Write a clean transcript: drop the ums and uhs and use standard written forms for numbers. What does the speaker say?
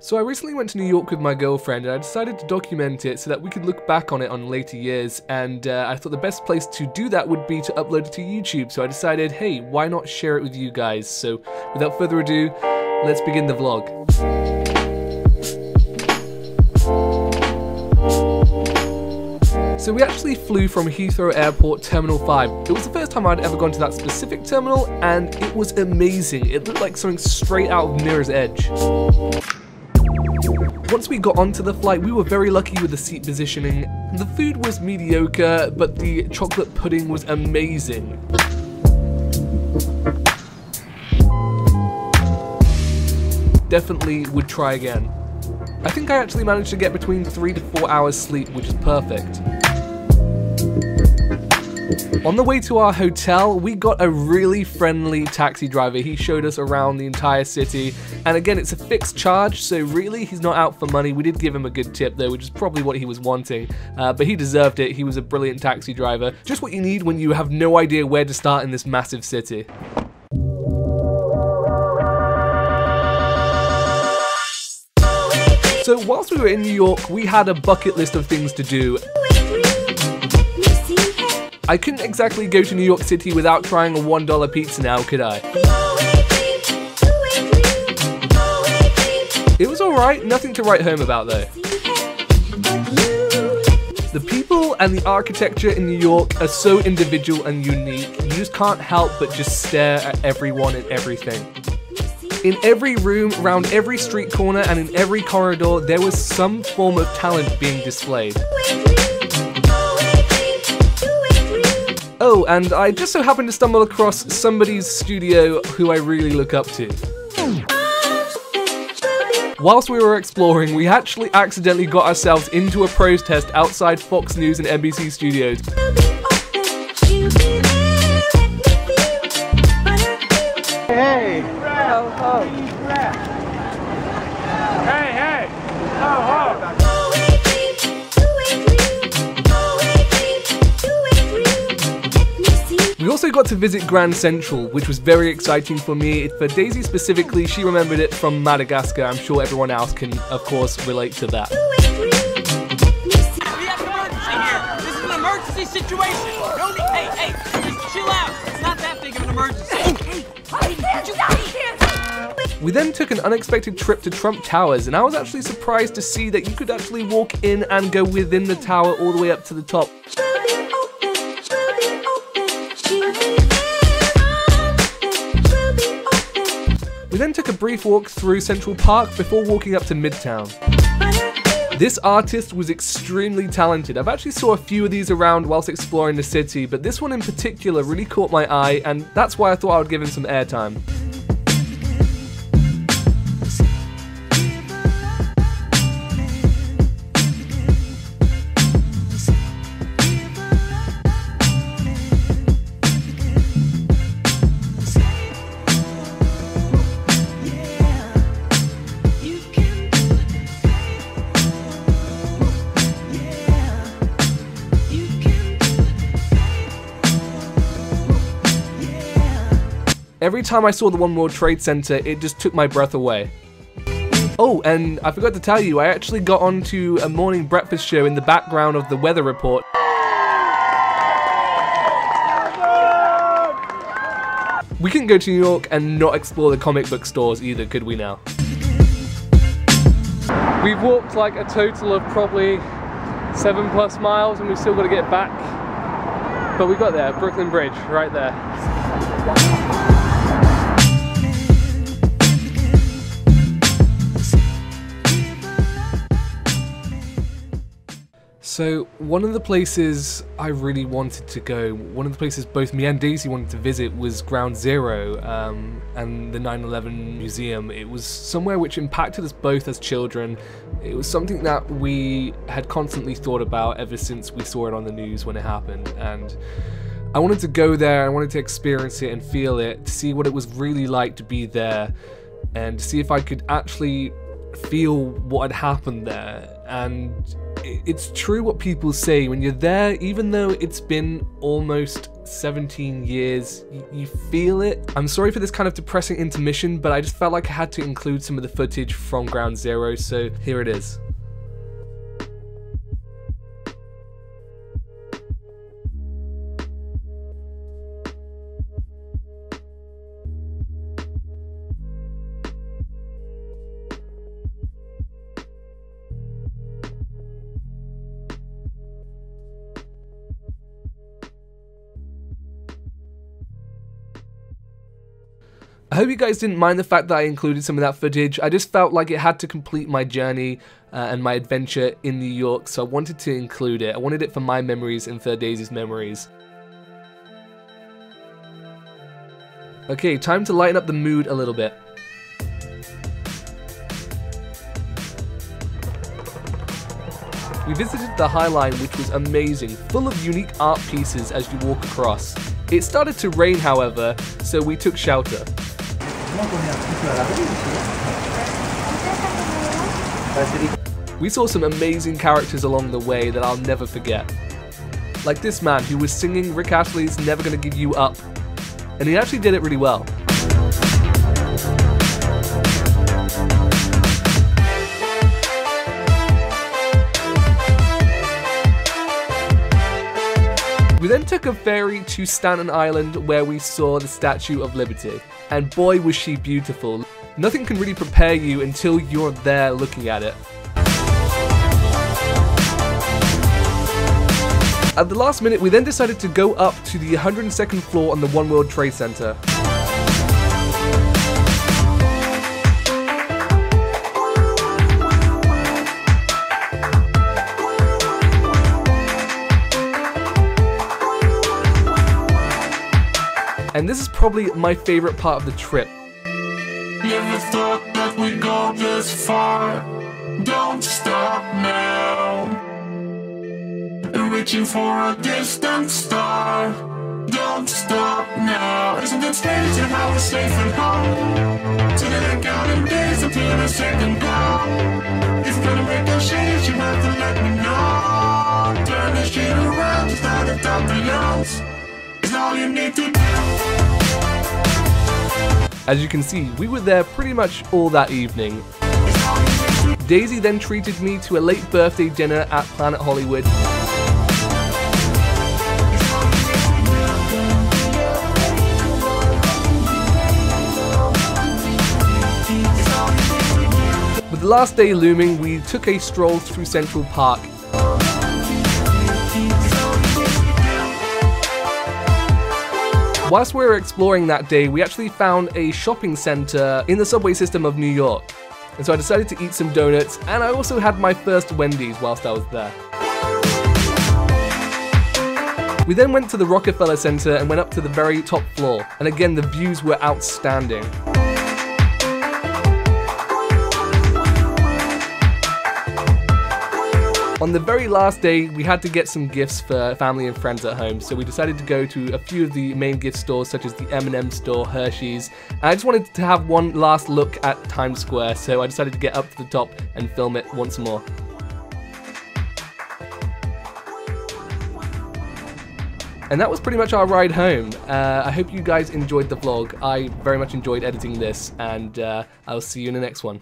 So I recently went to New York with my girlfriend and I decided to document it so that we could look back on it on later years, and I thought the best place to do that would be to upload it to YouTube, so I decided, hey, why not share it with you guys? So without further ado, let's begin the vlog. So we actually flew from Heathrow Airport Terminal 5. It was the first time I'd ever gone to that specific terminal, and it was amazing. It looked like something straight out of Mirror's Edge. Once we got onto the flight, we were very lucky with the seat positioning. The food was mediocre, but the chocolate pudding was amazing. Definitely would try again. I think I actually managed to get between 3 to 4 hours sleep, which is perfect. On the way to our hotel, we got a really friendly taxi driver. He showed us around the entire city, and again, it's a fixed charge, so really he's not out for money. We did give him a good tip though, which is probably what he was wanting, but he deserved it. He was a brilliant taxi driver. Just what you need when you have no idea where to start in this massive city. So whilst we were in New York, we had a bucket list of things to do. I couldn't exactly go to New York City without trying a $1 pizza now, could I? It was alright, nothing to write home about though. The people and the architecture in New York are so individual and unique, you just can't help but just stare at everyone and everything. In every room, around every street corner, and in every corridor, there was some form of talent being displayed. Oh, and I just so happened to stumble across somebody's studio who I really look up to. Whilst we were exploring, we actually accidentally got ourselves into a protest outside Fox News and NBC studios. Hey! Ho, ho! Hey, hey! Ho, ho! We also got to visit Grand Central, which was very exciting for me. For Daisy specifically, she remembered it from Madagascar. I'm sure everyone else can, of course, relate to that. We have an emergency here. This is an emergency situation. No need. Hey, just chill out. It's not that big of an emergency. We then took an unexpected trip to Trump Towers, and I was actually surprised to see that you could actually walk in and go within the tower all the way up to the top. We then took a brief walk through Central Park before walking up to Midtown. This artist was extremely talented. I've actually saw a few of these around whilst exploring the city, but this one in particular really caught my eye, and that's why I thought I would give him some airtime. Every time I saw the One World Trade Center, it just took my breath away. Oh, and I forgot to tell you, I actually got onto a morning breakfast show in the background of the weather report. We couldn't go to New York and not explore the comic book stores either, could we now? We've walked like a total of probably 7+ miles and we've still got to get back. But we got there, Brooklyn Bridge, right there. So one of the places I really wanted to go, one of the places both me and Daisy wanted to visit, was Ground Zero and the 9/11 museum. It was somewhere which impacted us both as children. It was something that we had constantly thought about ever since we saw it on the news when it happened, and I wanted to go there, I wanted to experience it and feel it, to see what it was really like to be there, and to see if I could actually feel what had happened there. And it's true what people say, when you're there, even though it's been almost 17 years, you feel it. I'm sorry for this kind of depressing intermission, but I just felt like I had to include some of the footage from Ground Zero, so here it is. I hope you guys didn't mind the fact that I included some of that footage. I just felt like it had to complete my journey and my adventure in New York, so I wanted to include it. I wanted it for my memories and for Daisy's memories. Okay, time to lighten up the mood a little bit. We visited the High Line, which was amazing, full of unique art pieces as you walk across. It started to rain, however, so we took shelter. We saw some amazing characters along the way that I'll never forget. Like this man who was singing Rick Astley's Never Gonna Give You Up, and he actually did it really well. We then took a ferry to Staten Island where we saw the Statue of Liberty, and boy was she beautiful. Nothing can really prepare you until you're there looking at it. At the last minute, we then decided to go up to the 102nd floor on the One World Trade Center. And this is probably my favorite part of the trip. Never thought that we'd go this far. Don't stop now. Reaching for a distant star. Don't stop now. Isn't it strange how we're safe and home? Together counting days until the second call. If you're gonna make a change, you have to let me know. Turn the shit around, start to top the lungs. It's all you need to do. As you can see, we were there pretty much all that evening. Daisy then treated me to a late birthday dinner at Planet Hollywood. With the last day looming, we took a stroll through Central Park. Whilst we were exploring that day, we actually found a shopping center in the subway system of New York. And so I decided to eat some donuts, and I also had my first Wendy's whilst I was there. We then went to the Rockefeller Center and went up to the very top floor. And again, the views were outstanding. On the very last day, we had to get some gifts for family and friends at home, so we decided to go to a few of the main gift stores, such as the M&M store, Hershey's, and I just wanted to have one last look at Times Square, so I decided to get up to the top and film it once more. And that was pretty much our ride home. I hope you guys enjoyed the vlog. I very much enjoyed editing this, and I'll see you in the next one.